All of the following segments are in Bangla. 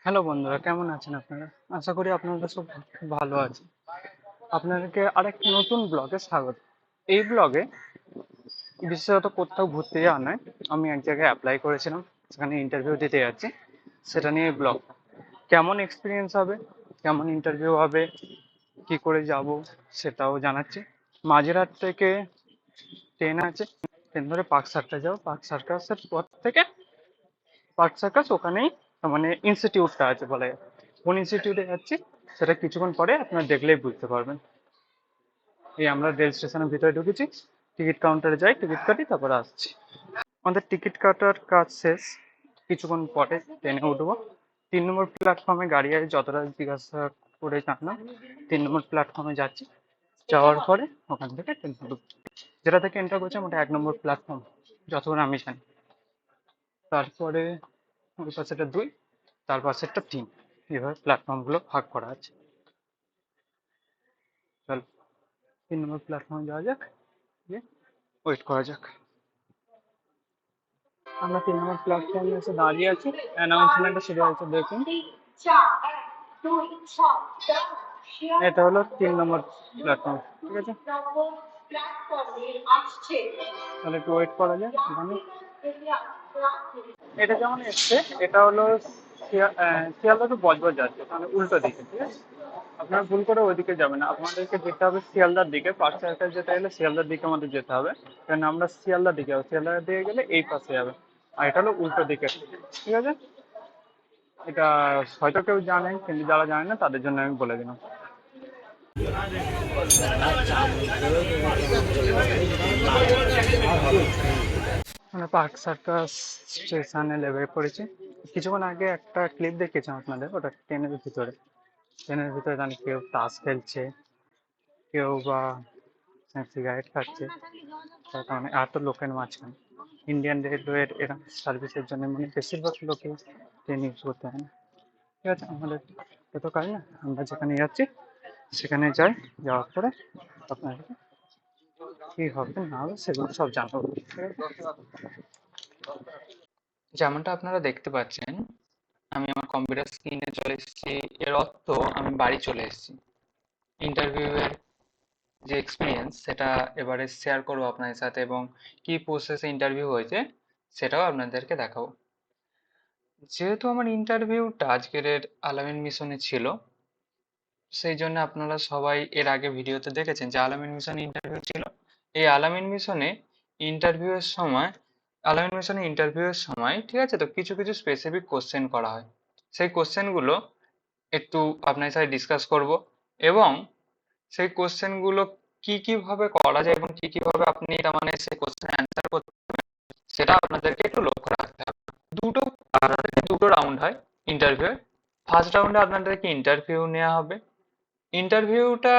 হ্যালো বন্ধুরা, কেমন আছেন আপনারা? আশা করি আপনারা সব খুব ভালো আছেন। আপনাদেরকে আরেকটি নতুন ব্লগে স্বাগত। এই ব্লগে বিশেষত কোথাও ঘুরতে যাওয়া নয়, আমি এক জায়গায় অ্যাপ্লাই করেছিলাম, সেখানে ইন্টারভিউ দিতে যাচ্ছি, সেটা নিয়ে ব্লগ। কেমন এক্সপিরিয়েন্স হবে, কেমন ইন্টারভিউ হবে, কি করে যাব সেটাও জানাচ্ছি। মাঝেরহাট থেকে ট্রেন আছে, ট্রেন ধরে পার্ক সার্কাস যাও, পার্ক সার্কাসের পর থেকে পার্ক সার্কাস ওখানেই মানে ইনস্টিটিউটটা আছে বলে। কোন ইনস্টিটিউটে যাচ্ছি সেটা কিছুক্ষণ পরে আপনারা দেখলেই বুঝতে পারবেন। এই আমরা রেল স্টেশনের ভিতরে ঢুকেছি, টিকিট কাউন্টারে যাই, টিকিট কাটি, তারপরে আসছি। আমাদের টিকিট কাটার কাজ শেষ, কিছুক্ষণ পরে ট্রেনে উঠবো। 3 নম্বর প্ল্যাটফর্মে গাড়ি আছে, যতটা জিজ্ঞাসা করে জানলাম 3 নম্বর প্ল্যাটফর্মে যাচ্ছি। যাওয়ার পরে ওখান থেকে ট্রেন ঢুকবো। যেটা থেকে এন্টার করছে ওটা 1 নম্বর প্ল্যাটফর্ম, যতক্ষণ আমি জানি। তারপরে ওই পাশেটা 2, তার পাশেরটা 3, এভাবে প্ল্যাটফর্মগুলো ভাগ করা আছে। চল 3 নম্বর প্ল্যাটফর্মে যাওয়া যাক, গিয়ে ওয়েট করা যাক। আমরা 3 নম্বর প্ল্যাটফর্মে এসে দাঁড়িয়ে আছি, অ্যানাউন্সমেন্টটা শুরু হয়েছে দেখুন। এটা হলো 3 নম্বর প্ল্যাটফর্ম, ঠিক আছে। তাহলে একটু ওয়েট করা যায় এখানে। এটা যেমন এসছে, এটা হলো শিয়ালদা টু বজবজ যাচ্ছে, তাহলে উল্টো দিকে, ঠিক আছে। আপনারা ভুল করে ওইদিকে যাবেন না, আপনাদেরকে যেতে হবে শিয়ালদার দিকে। পার্ক সার্কাস যেতে গেলে শিয়ালদার দিকে আমাদের যেতে হবে, কারণ আমরা শিয়ালদার দিকে যাবো। শিয়ালদার দিকে গেলে এই পাশে যাবে, আর এটা হলো উল্টো দিকে, ঠিক আছে। এটা হয়তো কেউ জানেন, কিন্তু যারা জানেন না তাদের জন্য আমি বলে দিলাম। মানে পার্ক সার্কাস স্টেশনে নেমে পড়েছি। কিছুক্ষণ আগে একটা ক্লিপ দেখেছিলাম আপনাদের, ওটা ট্রেনের ভিতরে জানি কেউ তাস খেলছে, কেউ বা সিগারেট খাচ্ছে। তার কারণে এত লোকের মাঝখানে ইন্ডিয়ান রেলওয়ের এরকম সার্ভিসের জন্য মানে বেশিরভাগ লোকে ট্রেন ইউজ করতে হয় না, ঠিক আছে। আমাদের এত কাজ না, আমরা যেখানে যাচ্ছি সেখানে যাই, যাওয়ার পরে আপনাদেরকে কি হবে না হবে সেগুলো সব জানাবো, ঠিক আছে। যেমনটা আপনারা দেখতে পাচ্ছেন, আমি আমার কম্পিউটার স্ক্রিনে চলে এসেছি। এর অর্থ আমি বাড়ি চলে এসেছি। ইন্টারভিউ এর যে এক্সপিরিয়েন্স সেটা এবারে শেয়ার করবো আপনাদের সাথে, এবং কি প্রসেসে ইন্টারভিউ হয়েছে সেটাও আপনাদেরকে দেখাবো। যেহেতু আমার ইন্টারভিউটা আজকের আলামিন মিশনে ছিল, সেই জন্য আপনারা সবাই এর আগে ভিডিওতে দেখেছেন যে আলামিন মিশনে ইন্টারভিউ ছিল। এই আলামিন মিশনে ইন্টারভিউ এর সময় আলামিন মিশনে ইন্টারভিউ এর সময়, ঠিক আছে, তো কিছু কিছু স্পেসিফিক কোশ্চেন করা হয়। সেই কোশ্চেনগুলো একটু আপনার সাথে ডিসকাস করব, এবং সেই কোশ্চেনগুলো কি কি ভাবে করা যায় এবং কি কি ভাবে আপনি তার মানে সেই কোশ্চেন অ্যান্সার করতে, সেটা আপনাদেরকে একটু লক্ষ্য রাখতে হবে। দুটো আপনাদেরকে দুটো রাউন্ড হয় ইন্টারভিউ। ফার্স্ট রাউন্ডে আপনাদেরকে ইন্টারভিউ নেওয়া হবে। ইন্টারভিউটা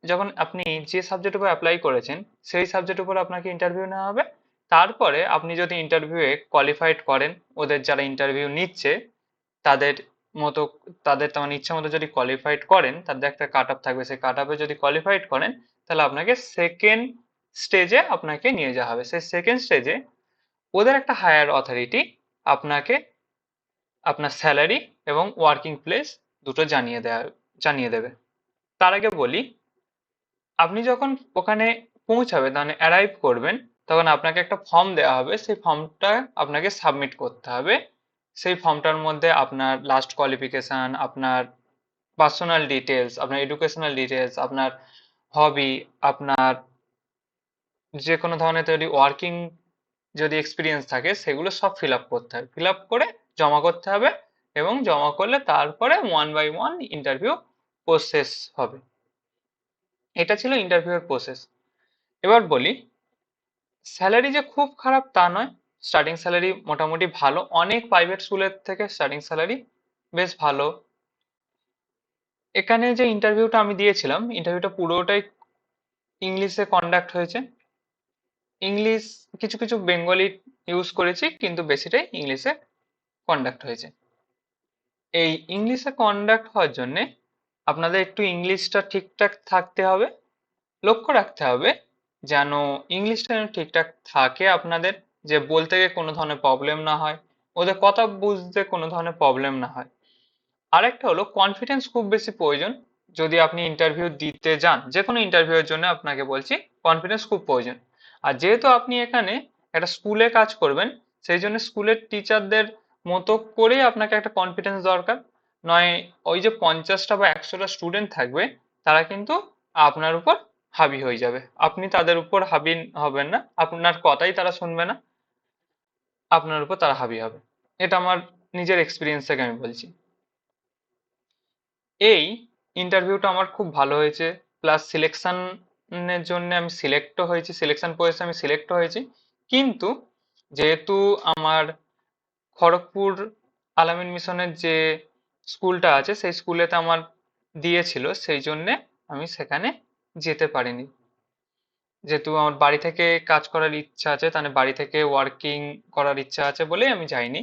যখন আপনি যে সাবজেক্ট উপর অ্যাপ্লাই করেছেন সেই সাবজেক্ট উপর আপনাকে ইন্টারভিউ নেওয়া হবে। তারপরে আপনি যদি ইন্টারভিউয়ে কোয়ালিফাইড করেন, ওদের যারা ইন্টারভিউ নিচ্ছে তাদের মতো, তাদের তেমন ইচ্ছা মতো যদি কোয়ালিফাইড করেন, তাদের একটা কাট অফ থাকবে, সেই কাট অফে যদি কোয়ালিফাইড করেন তাহলে আপনাকে সেকেন্ড স্টেজে আপনাকে নিয়ে যাওয়া হবে। সেই সেকেন্ড স্টেজে ওদের একটা হায়ার অথরিটি আপনাকে আপনার স্যালারি এবং ওয়ার্কিং প্লেস দুটো জানিয়ে দেবে। তার আগে বলি, আপনি যখন ওখানে পৌঁছাবেন মানে অ্যারাইভ করবেন, তখন আপনাকে একটা ফর্ম দেওয়া হবে। সেই ফর্মটা আপনাকে সাবমিট করতে হবে। সেই ফর্মটার মধ্যে আপনার লাস্ট কোয়ালিফিকেশন, আপনার পার্সোনাল ডিটেলস, আপনার এডুকেশনাল ডিটেলস, আপনার হবি, আপনার যে কোনো ধরনের তৈরি ওয়ার্কিং যদি এক্সপিরিয়েন্স থাকে সেগুলো সব ফিল আপ করতে হবে। ফিল আপ করে জমা করতে হবে, এবং জমা করলে তারপরে 1 by 1 ইন্টারভিউ প্রসেস হবে। এটা ছিল ইন্টারভিউয়ের প্রসেস। এবার বলি, স্যালারি যে খুব খারাপ তা নয়। স্টার্টিং স্যালারি মোটামুটি ভালো, অনেক প্রাইভেট স্কুলের থেকে স্টার্টিং স্যালারি বেশ ভালো। এখানে যে ইন্টারভিউটা আমি দিয়েছিলাম, ইন্টারভিউটা পুরোটাই ইংলিশে কন্ডাক্ট হয়েছে। ইংলিশ, কিছু কিছু বেঙ্গলি ইউজ করেছি, কিন্তু বেশিটাই ইংলিশে কন্ডাক্ট হয়েছে। এই ইংলিশে কন্ডাক্ট হওয়ার জন্যে আপনাদের একটু ইংলিশটা ঠিকঠাক থাকতে হবে। লক্ষ্য রাখতে হবে যেন ইংলিশটা যেন ঠিকঠাক থাকে আপনাদের, যে বলতে গিয়ে কোনো ধরনের প্রবলেম না হয়, ওদের কথা বুঝতে কোনো ধরনের প্রবলেম না হয়। আরেকটা হলো কনফিডেন্স খুব বেশি প্রয়োজন। যদি আপনি ইন্টারভিউ দিতে যান, যে কোনো ইন্টারভিউ এর জন্য আপনাকে বলছি, কনফিডেন্স খুব প্রয়োজন। আর যেহেতু আপনি এখানে একটা স্কুলে কাজ করবেন, সেই জন্য স্কুলের টিচারদের মতো করেই আপনাকে একটা কনফিডেন্স দরকার। নয় ওই যে 50টা বা 100টা স্টুডেন্ট থাকবে, তারা কিন্তু আপনার উপর হাবি হয়ে যাবে, আপনি তাদের উপর হাবি হবেন না, আপনার কথাই তারা শুনবে না, আপনার উপর তারা হাবি হবে। এটা আমার নিজের এক্সপিরিয়েন্স থেকে আমি বলছি। এই ইন্টারভিউটা আমার খুব ভালো হয়েছে, প্লাস সিলেকশনের জন্য আমি সিলেক্টও হয়েছি, সিলেকশন প্রসেসে আমি সিলেক্ট হয়েছি। কিন্তু যেহেতু আমার খড়গপুর আলামিন মিশনের যে স্কুলটা আছে, সেই স্কুলেতে আমার দিয়েছিল, সেই জন্যে আমি সেখানে যেতে পারিনি। যেহেতু আমার বাড়ি থেকে কাজ করার ইচ্ছা আছে, তাহলে বাড়ি থেকে ওয়ার্কিং করার ইচ্ছা আছে বলেই আমি যাইনি।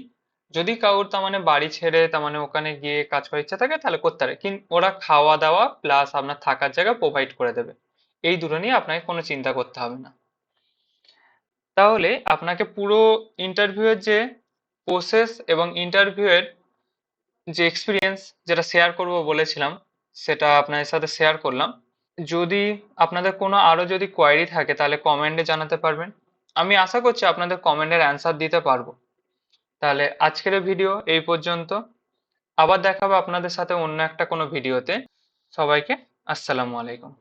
যদি কারোর তার মানে বাড়ি ছেড়ে তার মানে ওখানে গিয়ে কাজ করার ইচ্ছা থাকে, তাহলে করতে পারে, কিন্তু ওরা খাওয়া দাওয়া প্লাস আপনার থাকার জায়গা প্রোভাইড করে দেবে। এই দুটো নিয়ে আপনাকে কোনো চিন্তা করতে হবে না। তাহলে আপনাকে পুরো ইন্টারভিউ এর যে প্রসেস এবং ইন্টারভিউ এর যে এক্সপিরিয়েন্স যেটা শেয়ার করব বলেছিলাম, সেটা আপনাদের সাথে শেয়ার করলাম। যদি আপনাদের কোনো আরো যদি কোয়েরি থাকে, তাহলে কমেন্টে জানাতে পারবেন। আমি আশা করছি আপনাদের কমেন্টের অ্যান্সার দিতে পারবো। তাহলে আজকের ভিডিও এই পর্যন্ত। আবার দেখা হবে আপনাদের সাথে অন্য একটা কোনো ভিডিওতে। সবাইকে আসসালামু আলাইকুম।